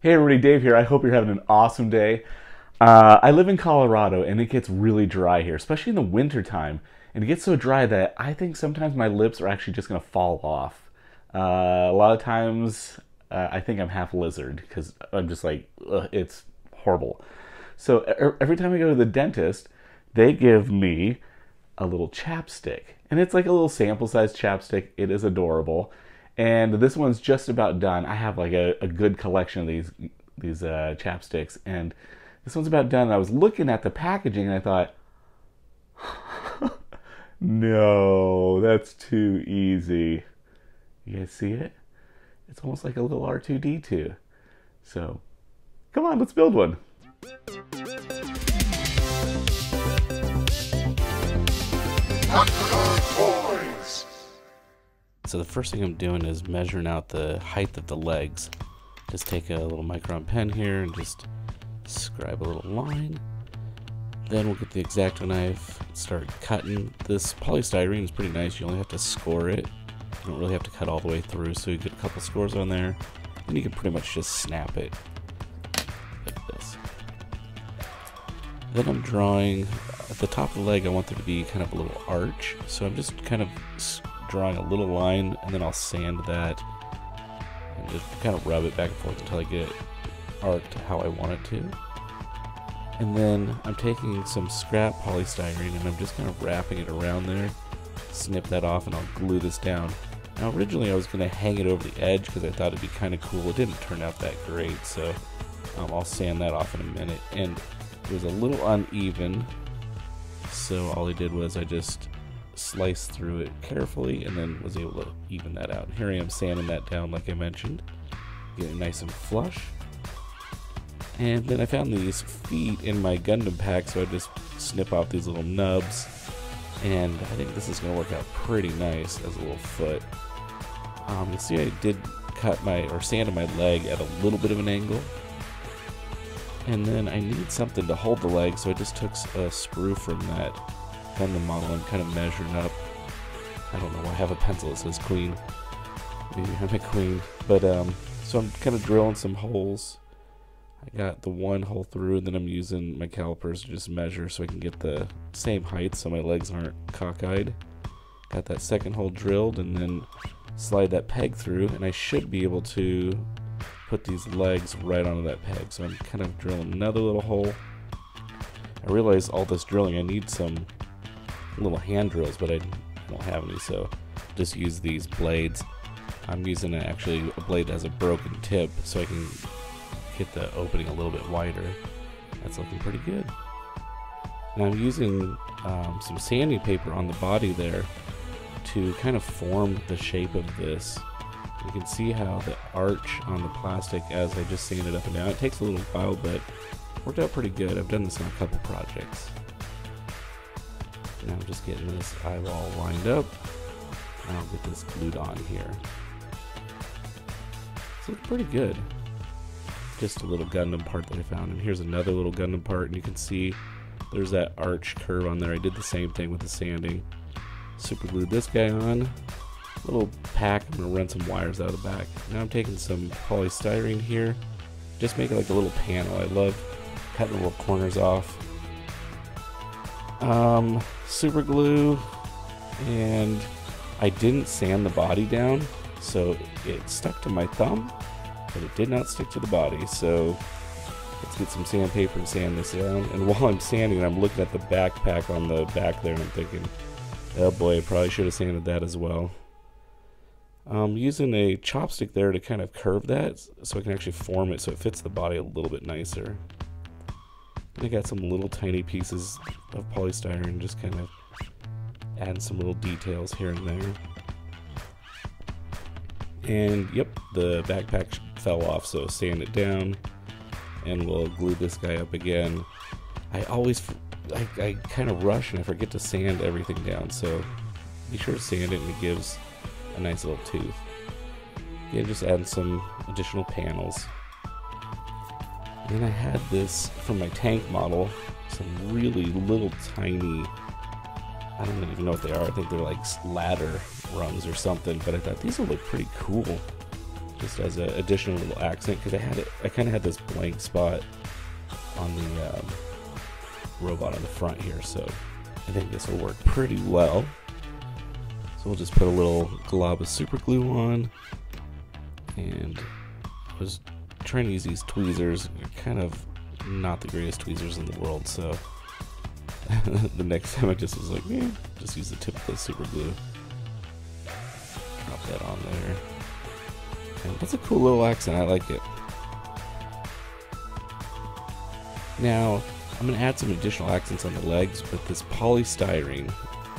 Hey everybody, Dave here. I hope you're having an awesome day. I live in Colorado and it gets really dry here, especially in the winter time. And it gets so dry that I think sometimes my lips are actually just going to fall off. A lot of times I think I'm half lizard because I'm just like, ugh, it's horrible. So every time I go to the dentist, they give me a little chapstick. And it's like a little sample size chapstick. It is adorable. And this one's just about done. I have like a good collection of these chapsticks, and this one's about done. And I was looking at the packaging, and I thought, no, that's too easy. You guys see it? It's almost like a little R2-D2. So, come on, let's build one. So the first thing I'm doing is measuring out the height of the legs. Just take a little micron pen here and just scribe a little line. Then we'll get the X-Acto knife, start cutting. This polystyrene is pretty nice. You only have to score it. You don't really have to cut all the way through, so you get a couple scores on there. And you can pretty much just snap it like this. Then I'm drawing, at the top of the leg I want there to be kind of a little arch. So I'm just kind of drawing a little line, and then I'll sand that and just kind of rub it back and forth until I get it arced how I want it to. And then I'm taking some scrap polystyrene and I'm just kind of wrapping it around there, snip that off, and I'll glue this down. Now originally I was going to hang it over the edge because I thought it'd be kind of cool. It didn't turn out that great, so I'll sand that off in a minute. And it was a little uneven, so all I did was I just sliced through it carefully and then was able to even that out. Here I am sanding that down like I mentioned, getting it nice and flush. And then I found these feet in my Gundam pack, so I just snip off these little nubs, and I think this is going to work out pretty nice as a little foot. You see I did cut or sand my leg at a little bit of an angle, and then I need something to hold the leg, so I just took a sprue from that Gundam model and kind of measuring up. I don't know why I have a pencil that says queen. Maybe I'm a queen. But so I'm kind of drilling some holes. I got the one hole through, and then I'm using my calipers to just measure so I can get the same height so my legs aren't cockeyed. Got that second hole drilled, and then slide that peg through, and I should be able to put these legs right onto that peg. So I'm kind of drilling another little hole. I realize all this drilling I need some little hand drills, but I don't have any, so just use these blades. I'm using actually a blade that has a broken tip so I can get the opening a little bit wider. That's looking pretty good. Now I'm using some sanding paper on the body there to kind of form the shape of this. You can see how the arch on the plastic as I just sand it up and down. It takes a little while, but worked out pretty good. I've done this on a couple projects. Now I'm just getting this eyeball lined up, and I'll get this glued on here. It's looking pretty good. Just a little Gundam part that I found, and here's another little Gundam part, and you can see there's that arch curve on there. I did the same thing with the sanding. Super glued this guy on. Little pack, I'm going to run some wires out of the back. Now I'm taking some polystyrene here, just make it like a little panel. I love cutting the little corners off. Super glue, and I didn't sand the body down, so it stuck to my thumb, but it did not stick to the body. So let's get some sandpaper and sand this down. And while I'm sanding, I'm looking at the backpack on the back there, and I'm thinking, oh boy, I probably should have sanded that as well. I'm using a chopstick there to kind of curve that so I can actually form it so it fits the body a little bit nicer. I got some little tiny pieces of polystyrene, just kind of adding some little details here and there. And yep, the backpack fell off, so sand it down, and we'll glue this guy up again. I kind of rush and I forget to sand everything down, so be sure to sand it, and it gives a nice little tooth. Again, just adding some additional panels. And I had this from my tank model, some really little tiny, I don't even know what they are. I think they're like ladder rungs or something, but I thought these would look pretty cool. just as an additional little accent, because I kind of had this blank spot on the robot on the front here, so I think this will work pretty well. So we'll just put a little glob of super glue on, and I was trying to use these tweezers. They're kind of not the greatest tweezers in the world, so the next time I just was like, just use the tip of the super glue. Drop that on there. And that's a cool little accent, I like it. Now, I'm going to add some additional accents on the legs with this polystyrene.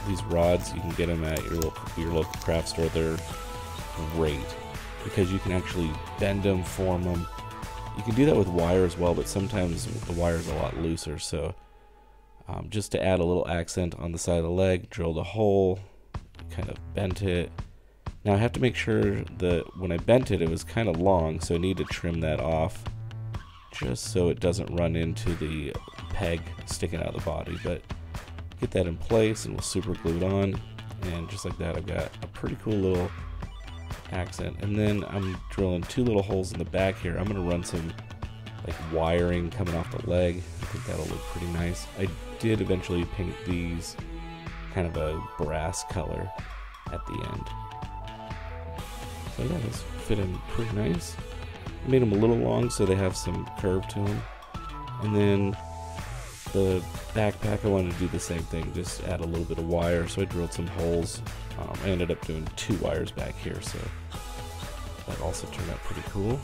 These rods, you can get them at your local craft store. They're great because you can actually bend them, form them. You can do that with wire as well, but sometimes the wire is a lot looser. So just to add a little accent on the side of the leg, drilled a hole, kind of bent it. Now I have to make sure that when I bent it, it was kind of long, so I need to trim that off just so it doesn't run into the peg sticking out of the body. But get that in place and we'll super glue it on, and just like that I've got a pretty cool little accent. And then I'm drilling 2 little holes in the back here. I'm going to run some like wiring coming off the leg. I think that'll look pretty nice. I did eventually paint these kind of a brass color at the end. So yeah, those fit in pretty nice. I made them a little long so they have some curve to them. And then the backpack, I wanted to do the same thing, just add a little bit of wire, so I drilled some holes. I ended up doing 2 wires back here, so that also turned out pretty cool.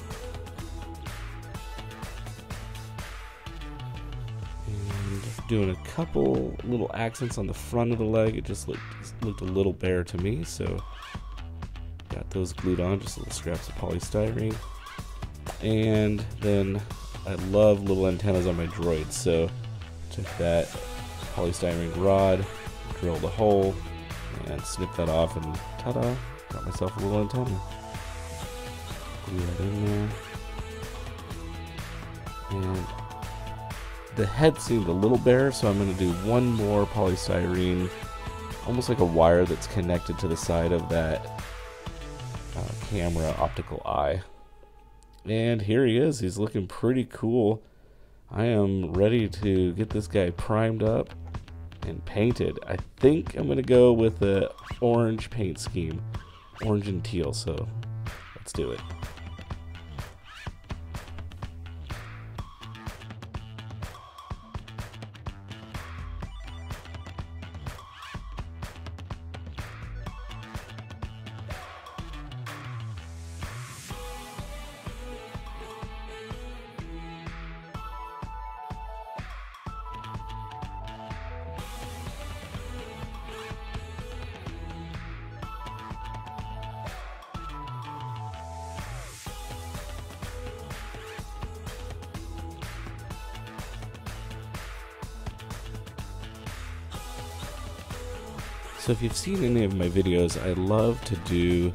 And doing a couple little accents on the front of the leg. It just looked a little bare to me, so got those glued on, just little scraps of polystyrene. And then I love little antennas on my droid, so took that polystyrene rod, drilled a hole, and snipped that off, and ta-da, got myself a little antenna. Glue that in there. And the head seemed a little bare, so I'm going to do one more polystyrene, almost like a wire that's connected to the side of that camera optical eye. And here he is. He's looking pretty cool. I am ready to get this guy primed up and painted. I think I'm gonna go with the orange paint scheme, orange and teal, so let's do it. So if you've seen any of my videos, I love to do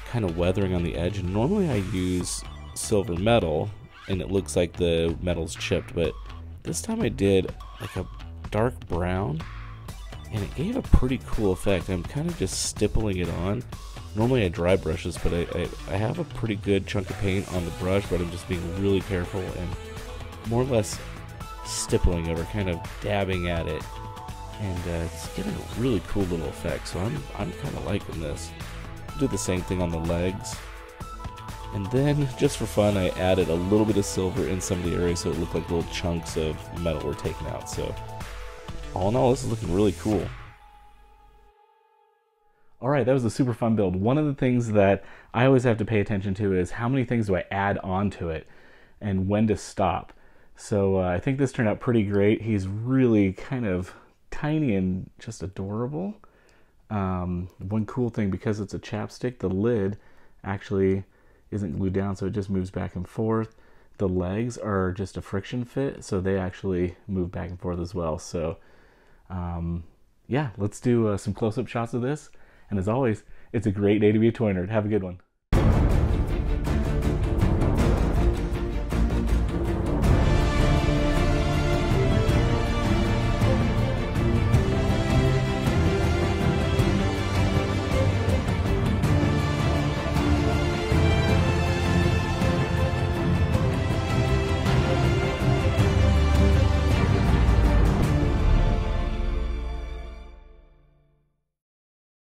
kind of weathering on the edge. And normally I use silver metal and it looks like the metal's chipped, but this time I did like a dark brown and it gave a pretty cool effect. I'm kind of just stippling it on. Normally I dry brushes, but I have a pretty good chunk of paint on the brush, but I'm just being really careful and more or less stippling it or kind of dabbing at it. And it's getting a really cool little effect, so I'm kind of liking this. Do the same thing on the legs. And then, just for fun, I added a little bit of silver in some of the areas so it looked like little chunks of metal were taken out. So, all in all, this is looking really cool. Alright, that was a super fun build. One of the things that I always have to pay attention to is how many things do I add onto it and when to stop. So, I think this turned out pretty great. He's really kind of tiny and just adorable. One cool thing, because it's a chapstick, the lid actually isn't glued down, so it just moves back and forth. The legs are just a friction fit, so they actually move back and forth as well. So yeah, let's do some close-up shots of this. And as always, it's a great day to be a toy nerd. Have a good one.